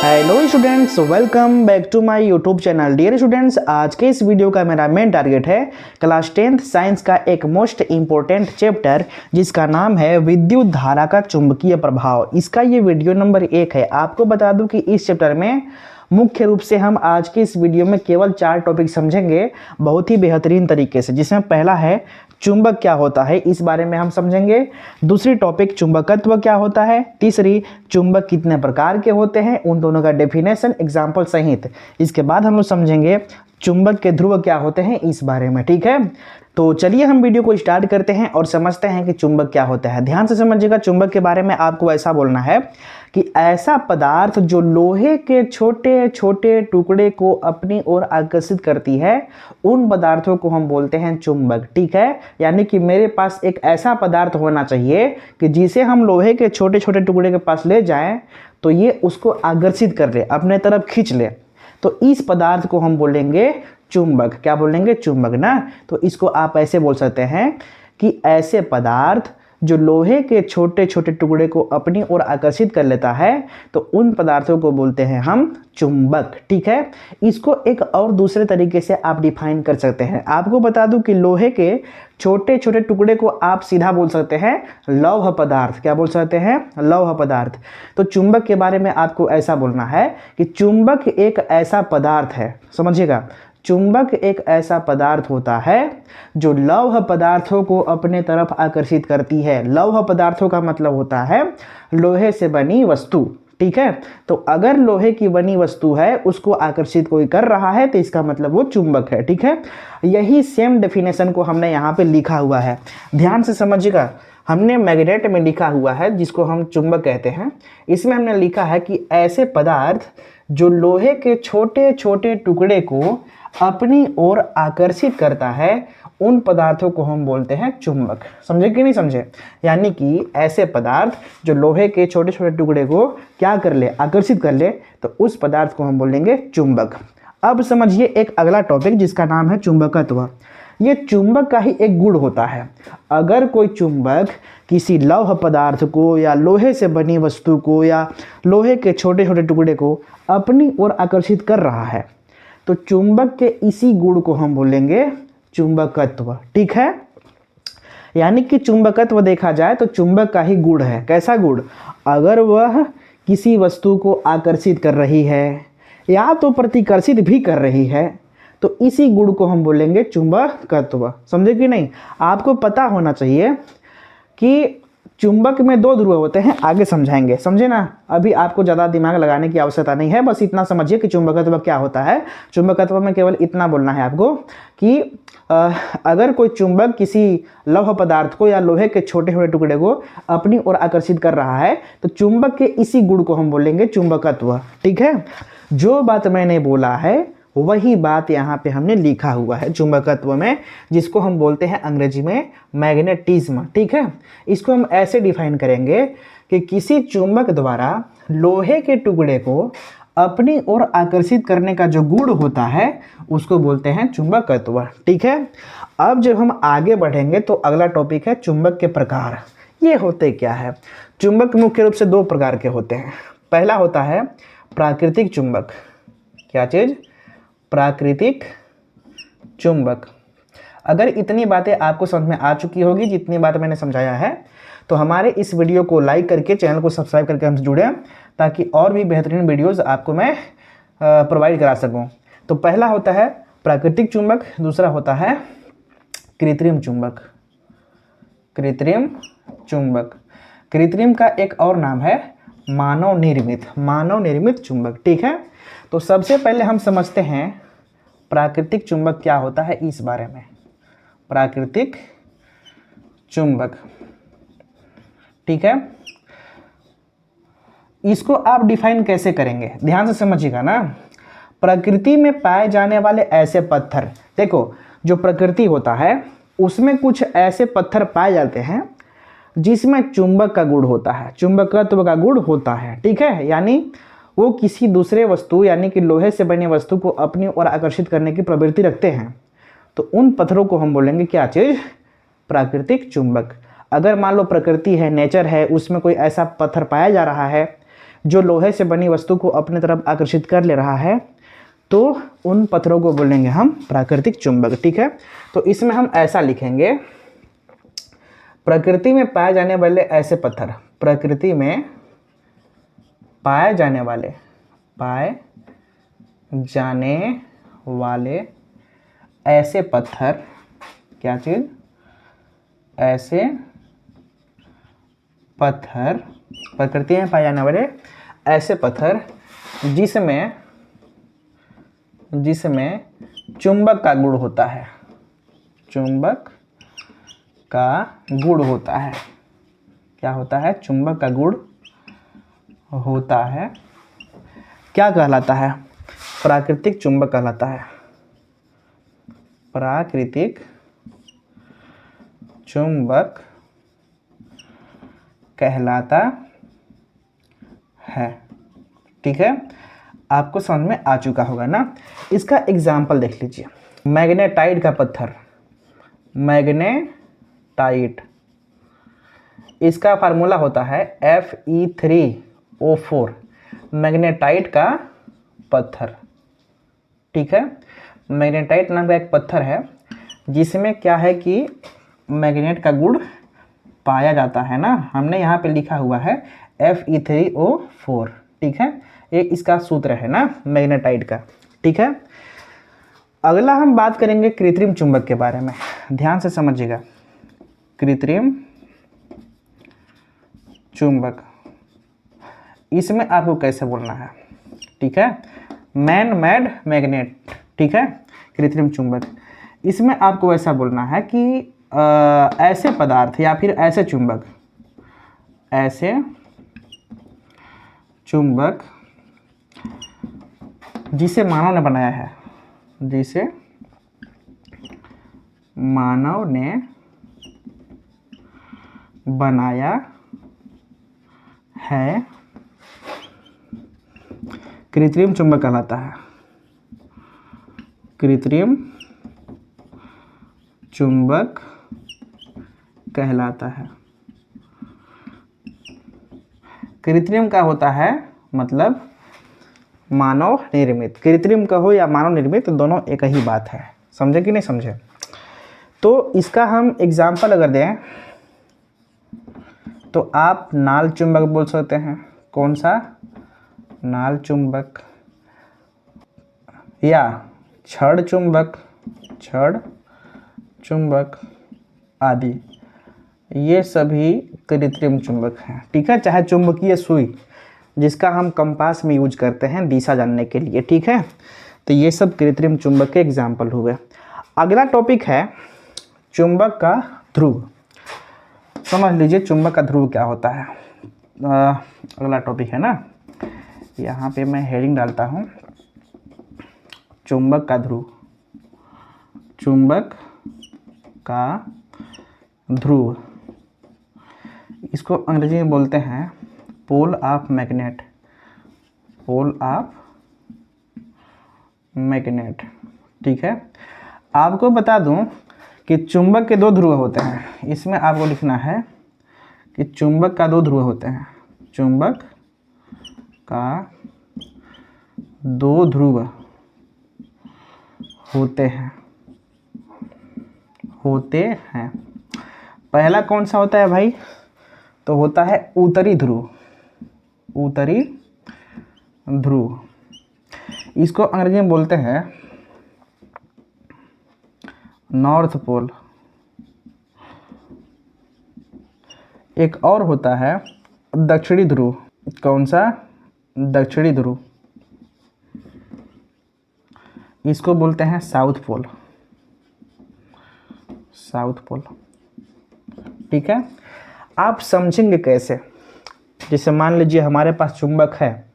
Hello students, welcome back to my YouTube channel. Dear students, आज के इस video का मेरा मेन टारगेट है क्लास 10th साइंस का एक मोस्ट इम्पोर्टेंट चैप्टर जिसका नाम है विद्युत धारा का चुंबकीय प्रभाव। इसका ये वीडियो नंबर 1 है। आपको बता दूं कि इस चैप्टर में मुख्य रूप से हम आज के इस वीडियो में केवल 4 टॉपिक समझेंगे बहुत ही बेहतरीन तरीके से, जिसमें पहला है चुंबक क्या होता है, इस बारे में हम समझेंगे। दूसरी टॉपिक चुंबकत्व क्या होता है। तीसरी चुंबक कितने प्रकार के होते हैं, उन दोनों का डेफिनेशन, एग्जाम्पल सहित। इसके बाद हम लोग समझेंगे चुंबक के ध्रुव क्या होते हैं, इस बारे में। ठीक है, तो चलिए हम वीडियो को स्टार्ट करते हैं और समझते हैं कि चुंबक क्या होता है। ध्यान से समझिएगा, चुंबक के बारे में आपको ऐसा बोलना है कि ऐसा पदार्थ जो लोहे के छोटे छोटे टुकड़े को अपनी ओर आकर्षित करती है, उन पदार्थों को हम बोलते हैं चुंबक। ठीक है, यानी कि मेरे पास एक ऐसा पदार्थ होना चाहिए कि जिसे हम लोहे के छोटे छोटे टुकड़े के पास ले जाएं तो ये उसको आकर्षित कर ले, अपने तरफ खींच ले। तो इस पदार्थ को हम बोलेंगे चुंबक। क्या बोलेंगे? चुंबक ना। तो इसको आप ऐसे बोल सकते हैं कि ऐसे पदार्थ जो लोहे के छोटे छोटे टुकड़े को अपनी ओर आकर्षित कर लेता है, तो उन पदार्थों को बोलते हैं हम चुंबक। ठीक है, इसको एक और दूसरे तरीके से आप डिफाइन कर सकते हैं। आपको बता दूं कि लोहे के छोटे छोटे टुकड़े को आप सीधा बोल सकते हैं लौह पदार्थ। क्या बोल सकते हैं? लौह पदार्थ। तो चुंबक के बारे में आपको ऐसा बोलना है कि चुंबक एक ऐसा पदार्थ है, समझिएगा, चुंबक एक ऐसा पदार्थ होता है जो लौह पदार्थों को अपने तरफ आकर्षित करती है। लौह पदार्थों का मतलब होता है लोहे से बनी वस्तु। ठीक है, तो अगर लोहे की बनी वस्तु है, उसको आकर्षित कोई कर रहा है, तो इसका मतलब वो चुंबक है। ठीक है, यही सेम डेफिनेशन को हमने यहाँ पे लिखा हुआ है, ध्यान से समझिएगा। हमने मैग्नेट में लिखा हुआ है जिसको हम चुंबक कहते हैं। इसमें हमने लिखा है कि ऐसे पदार्थ जो लोहे के छोटे छोटे टुकड़े को अपनी ओर आकर्षित करता है, उन पदार्थों को हम बोलते हैं चुंबक। समझे कि नहीं समझे? यानी कि ऐसे पदार्थ जो लोहे के छोटे छोटे टुकड़े को क्या कर ले, आकर्षित कर ले, तो उस पदार्थ को हम बोलेंगे चुंबक। अब समझिए एक अगला टॉपिक जिसका नाम है चुंबकत्व। ये चुंबक का ही एक गुण होता है। अगर कोई चुंबक किसी लौह पदार्थ को या लोहे से बनी वस्तु को या लोहे के छोटे छोटे टुकड़े को अपनी ओर आकर्षित कर रहा है, तो चुंबक के इसी गुण को हम बोलेंगे चुंबकत्व। ठीक है, यानी कि चुंबकत्व देखा जाए तो चुंबक का ही गुण है। कैसा गुण? अगर वह किसी वस्तु को आकर्षित कर रही है या तो प्रतिकर्षित भी कर रही है, तो इसी गुण को हम बोलेंगे चुंबकत्व। समझे कि नहीं? आपको पता होना चाहिए कि चुंबक में 2 ध्रुव होते हैं, आगे समझाएंगे, समझे ना। अभी आपको ज़्यादा दिमाग लगाने की आवश्यकता नहीं है, बस इतना समझिए कि चुंबकत्व क्या होता है। चुंबकत्व में केवल इतना बोलना है आपको कि अगर कोई चुंबक किसी लौह पदार्थ को या लोहे के छोटे छोटे टुकड़े को अपनी ओर आकर्षित कर रहा है, तो चुंबक के इसी गुण को हम बोलेंगे चुंबकत्व। ठीक है, जो बात मैंने बोला है वही बात यहाँ पे हमने लिखा हुआ है चुंबकत्व में, जिसको हम बोलते हैं अंग्रेजी में मैग्नेटिज्म। ठीक है, इसको हम ऐसे डिफाइन करेंगे कि किसी चुंबक द्वारा लोहे के टुकड़े को अपनी ओर आकर्षित करने का जो गुण होता है उसको बोलते हैं चुंबकत्व। ठीक है, अब जब हम आगे बढ़ेंगे तो अगला टॉपिक है चुंबक के प्रकार। ये होते क्या है? चुंबक मुख्य रूप से 2 प्रकार के होते हैं। पहला होता है प्राकृतिक चुंबक। क्या चीज़? प्राकृतिक चुंबक। अगर इतनी बातें आपको समझ में आ चुकी होगी जितनी बात मैंने समझाया है, तो हमारे इस वीडियो को लाइक करके चैनल को सब्सक्राइब करके हमसे जुड़ें, ताकि और भी बेहतरीन वीडियोस आपको मैं प्रोवाइड करा सकूं। तो पहला होता है प्राकृतिक चुंबक, दूसरा होता है कृत्रिम चुंबक। कृत्रिम चुंबक, कृत्रिम का एक और नाम है मानव निर्मित चुंबक। ठीक है, तो सबसे पहले हम समझते हैं प्राकृतिक चुंबक क्या होता है, इस बारे में। प्राकृतिक चुंबक, ठीक है, इसको आप डिफाइन कैसे करेंगे, ध्यान से समझिएगा ना। प्रकृति में पाए जाने वाले ऐसे पत्थर, देखो जो प्रकृति होता है उसमें कुछ ऐसे पत्थर पाए जाते हैं जिसमें चुंबक का गुण होता है, चुंबकत्व का गुण होता है। ठीक है, यानी वो किसी दूसरे वस्तु यानी कि लोहे से बनी वस्तु को अपनी ओर आकर्षित करने की प्रवृत्ति रखते हैं, तो उन पत्थरों को हम बोलेंगे क्या चीज़? प्राकृतिक चुंबक। अगर मान लो प्रकृति है, नेचर है, उसमें कोई ऐसा पत्थर पाया जा रहा है जो लोहे से बनी वस्तु को अपने तरफ आकर्षित कर ले रहा है, तो उन पत्थरों को बोलेंगे हम प्राकृतिक चुंबक। ठीक है, तो इसमें हम ऐसा लिखेंगे, प्रकृति में पाए जाने वाले ऐसे पत्थर, प्रकृति में पाए जाने वाले ऐसे पत्थर, क्या चीज, ऐसे पत्थर, प्रकृति में पाए जाने वाले ऐसे पत्थर जिसमें चुंबक का गुण होता है, चुंबक का गुण होता है, क्या होता है, चुंबक का गुण होता है, क्या कहलाता है, प्राकृतिक चुंबक कहलाता है, प्राकृतिक चुंबक कहलाता है। ठीक है, आपको समझ में आ चुका होगा ना। इसका एग्जाम्पल देख लीजिए, मैग्नेटाइट का पत्थर, मैग्नेटाइट, इसका फार्मूला होता है Fe3O4, मैग्नेटाइट का पत्थर। ठीक है, मैग्नेटाइट नाम का एक पत्थर है जिसमें क्या है कि मैग्नेट का गुण पाया जाता है ना, हमने यहाँ पे लिखा हुआ है Fe3O4। ठीक है, ये इसका सूत्र है ना मैग्नेटाइट का। ठीक है, अगला हम बात करेंगे कृत्रिम चुंबक के बारे में, ध्यान से समझिएगा। कृत्रिम चुंबक, इसमें आपको कैसे बोलना है, ठीक है, मैन मेड मैग्नेट। ठीक है, कृत्रिम चुंबक, इसमें आपको ऐसा बोलना है कि ऐसे पदार्थ या फिर ऐसे चुंबक, ऐसे चुंबक जिसे मानव ने बनाया है, जिसे मानव ने बनाया है, कृत्रिम चुंबक कहलाता है, कृत्रिम चुंबक कहलाता है। कृत्रिम का होता है मतलब मानव निर्मित, कृत्रिम कहो या मानव निर्मित, दोनों एक ही बात है, समझे कि नहीं समझे। तो इसका हम एग्जाम्पल अगर दें तो आप नाल चुंबक बोल सकते हैं, कौन सा, नाल चुंबक, या छड़ चुंबक, छड़ चुंबक आदि, ये सभी कृत्रिम चुंबक हैं। ठीक है, चाहे चुंबकीय सुई जिसका हम कंपास में यूज करते हैं दिशा जानने के लिए। ठीक है, तो ये सब कृत्रिम चुंबक के एग्जाम्पल हुए। अगला टॉपिक है चुंबक का ध्रुव। समझ लीजिए चुंबक का ध्रुव क्या होता है। अगला टॉपिक है ना, यहाँ पे मैं हेडिंग डालता हूँ, चुंबक का ध्रुव, चुंबक का ध्रुव, इसको अंग्रेजी में बोलते हैं pole of magnet, pole of magnet. ठीक है, आपको बता दूं कि चुंबक के दो ध्रुव होते हैं, इसमें आपको लिखना है कि चुंबक का दो ध्रुव होते हैं, चुंबक का दो ध्रुव होते हैं। पहला कौन सा होता है भाई, तो होता है उत्तरी ध्रुव, उत्तरी ध्रुव, इसको अंग्रेजी में बोलते हैं नॉर्थ पोल। एक और होता है दक्षिणी ध्रुव, कौन सा, दक्षिणी ध्रुव, इसको बोलते हैं साउथ पोल, साउथ पोल। ठीक है, आप समझेंगे कैसे, जैसे मान लीजिए हमारे पास चुंबक है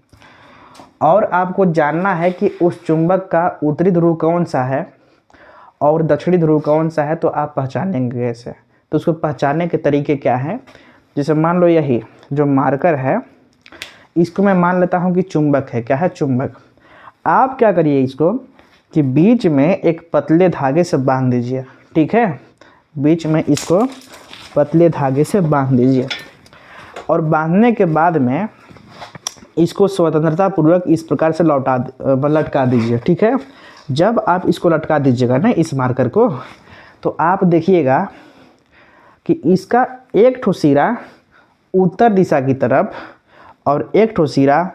और आपको जानना है कि उस चुंबक का उत्तरी ध्रुव कौन सा है और दक्षिणी ध्रुव कौन सा है, तो आप पहचानेंगे कैसे। तो उसको पहचानने के तरीके क्या हैं, जैसे मान लो यही जो मार्कर है, इसको मैं मान लेता हूँ कि चुंबक है, क्या है, चुंबक। आप क्या करिए इसको कि बीच में एक पतले धागे से बांध दीजिए। ठीक है, बीच में इसको पतले धागे से बांध दीजिए और बांधने के बाद में इसको स्वतंत्रता पूर्वक इस प्रकार से लटका दीजिए। ठीक है, जब आप इसको लटका दीजिएगा ना इस मार्कर को, तो आप देखिएगा कि इसका एक ठो सिरा उत्तर दिशा की तरफ और एक ठो सिरा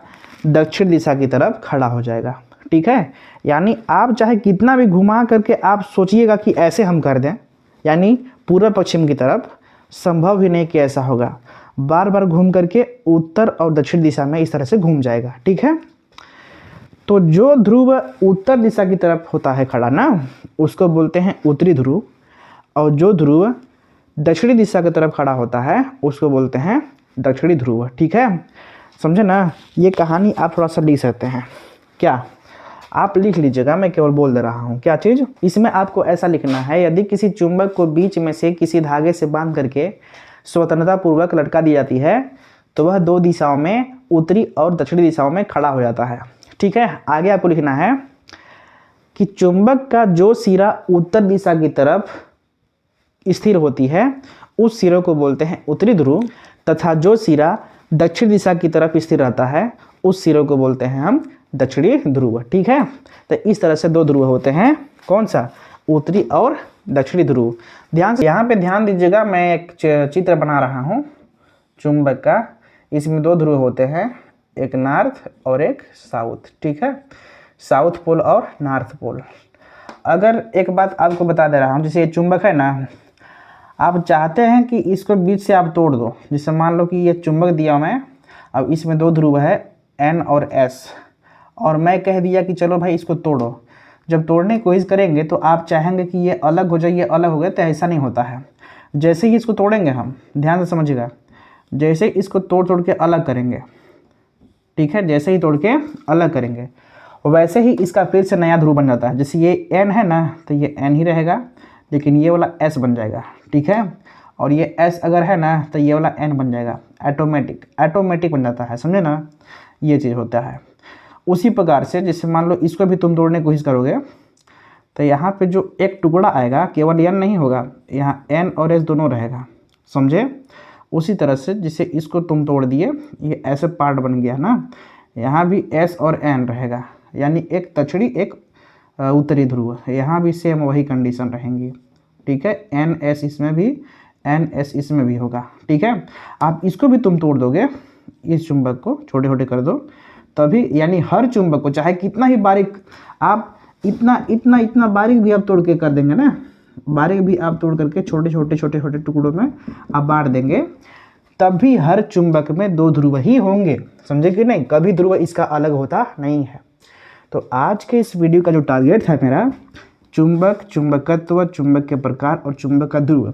दक्षिण दिशा की तरफ खड़ा हो जाएगा। ठीक है, यानी आप चाहे कितना भी घुमा करके आप सोचिएगा कि ऐसे हम कर दें, यानी पूर्व पश्चिम की तरफ, संभव ही नहीं कि ऐसा होगा। बार बार घूम करके उत्तर और दक्षिण दिशा में इस तरह से घूम जाएगा। ठीक है, तो जो ध्रुव उत्तर दिशा की तरफ होता है खड़ा ना, उसको बोलते हैं उत्तरी ध्रुव, और जो ध्रुव दक्षिणी दिशा की तरफ खड़ा होता है उसको बोलते हैं दक्षिणी ध्रुव। ठीक है, समझे ना। ये कहानी आप थोड़ा सा लिख सकते हैं, क्या आप लिख लीजिएगा, मैं केवल बोल दे रहा हूँ क्या चीज़। इसमें आपको ऐसा लिखना है, यदि किसी चुंबक को बीच में से किसी धागे से बांध करके स्वतंत्रता पूर्वक लटका दी जाती है तो वह दो दिशाओं में, उत्तरी और दक्षिणी दिशाओं में खड़ा हो जाता है। ठीक है, आगे आपको लिखना है कि चुंबक का जो सिरा उत्तर दिशा की तरफ स्थिर होती है उस सिरे को बोलते हैं उत्तरी ध्रुव, तथा जो सिरा दक्षिण दिशा की तरफ स्थिर रहता है उस सिरे को बोलते हैं हम दक्षिणी ध्रुव। ठीक है, तो इस तरह से दो ध्रुव होते हैं, कौन सा, उत्तरी और दक्षिणी ध्रुव। ध्यान से यहाँ पे ध्यान दीजिएगा, मैं एक चित्र बना रहा हूँ चुंबक का। इसमें दो ध्रुव होते हैं, एक नॉर्थ और एक साउथ। ठीक है, साउथ पोल और नॉर्थ पोल। अगर एक बात आपको बता दे रहा हूँ, जैसे ये चुंबक है ना, आप चाहते हैं कि इसको बीच से आप तोड़ दो। जैसे मान लो कि ये चुंबक दिया मैं, अब इसमें दो ध्रुव है N और S, और मैं कह दिया कि चलो भाई इसको तोड़ो। जब तोड़ने की कोशिश करेंगे तो आप चाहेंगे कि ये अलग हो जाए, ये अलग हो गया, तो ऐसा नहीं होता है। जैसे ही इसको तोड़ेंगे हम, ध्यान से समझिएगा, जैसे इसको तोड़ तोड़ के अलग करेंगे, ठीक है, जैसे ही तोड़ के अलग करेंगे वैसे ही इसका फिर से नया ध्रुव बन जाता है। जैसे ये N है ना, तो ये N ही रहेगा, लेकिन ये वाला S बन जाएगा। ठीक है, और ये S अगर है ना तो ये वाला N बन जाएगा। ऑटोमेटिक बन जाता है, समझे ना, ये चीज़ होता है। उसी प्रकार से जैसे मान लो इसको भी तुम तोड़ने की कोशिश करोगे तो यहाँ पे जो एक टुकड़ा आएगा केवल N नहीं होगा, यहाँ N और S दोनों रहेगा, समझे। उसी तरह से जिसे इसको तुम तोड़ दिए, ये ऐसे पार्ट बन गया ना, यहाँ भी S और N रहेगा, यानी एक दक्षिणी एक उत्तरी ध्रुव। यहाँ भी सेम वही कंडीशन रहेंगी। ठीक है, NS इसमें भी, NS इसमें भी होगा। ठीक है, आप इसको भी तुम तोड़ दोगे, इस चुंबक को छोटे छोटे कर दो, तभी यानी हर चुंबक को चाहे कितना ही बारीक आप, इतना बारीक भी आप तोड़ के कर देंगे ना, बारीक भी आप तोड़ करके छोटे छोटे टुकड़ों में आप बांट देंगे, तब भी हर चुंबक में दो ध्रुव ही होंगे, समझे कि नहीं, कभी ध्रुव इसका अलग होता नहीं है। तो आज के इस वीडियो का जो टारगेट है मेरा, चुंबक, चुंबकत्व, चुंबक के प्रकार और चुंबक का ध्रुव,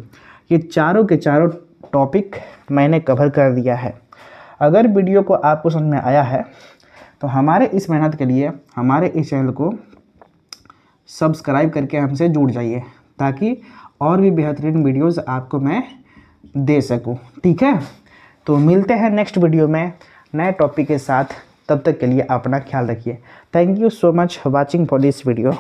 ये चारों के चारों टॉपिक मैंने कवर कर दिया है। अगर वीडियो को आपको समझ में आया है तो हमारे इस मेहनत के लिए हमारे इस चैनल को सब्सक्राइब करके हमसे जुड़ जाइए, ताकि और भी बेहतरीन वीडियोस आपको मैं दे सकूं। ठीक है, तो मिलते हैं नेक्स्ट वीडियो में नए टॉपिक के साथ। तब तक के लिए अपना ख्याल रखिए। Thank you so much watching for this video.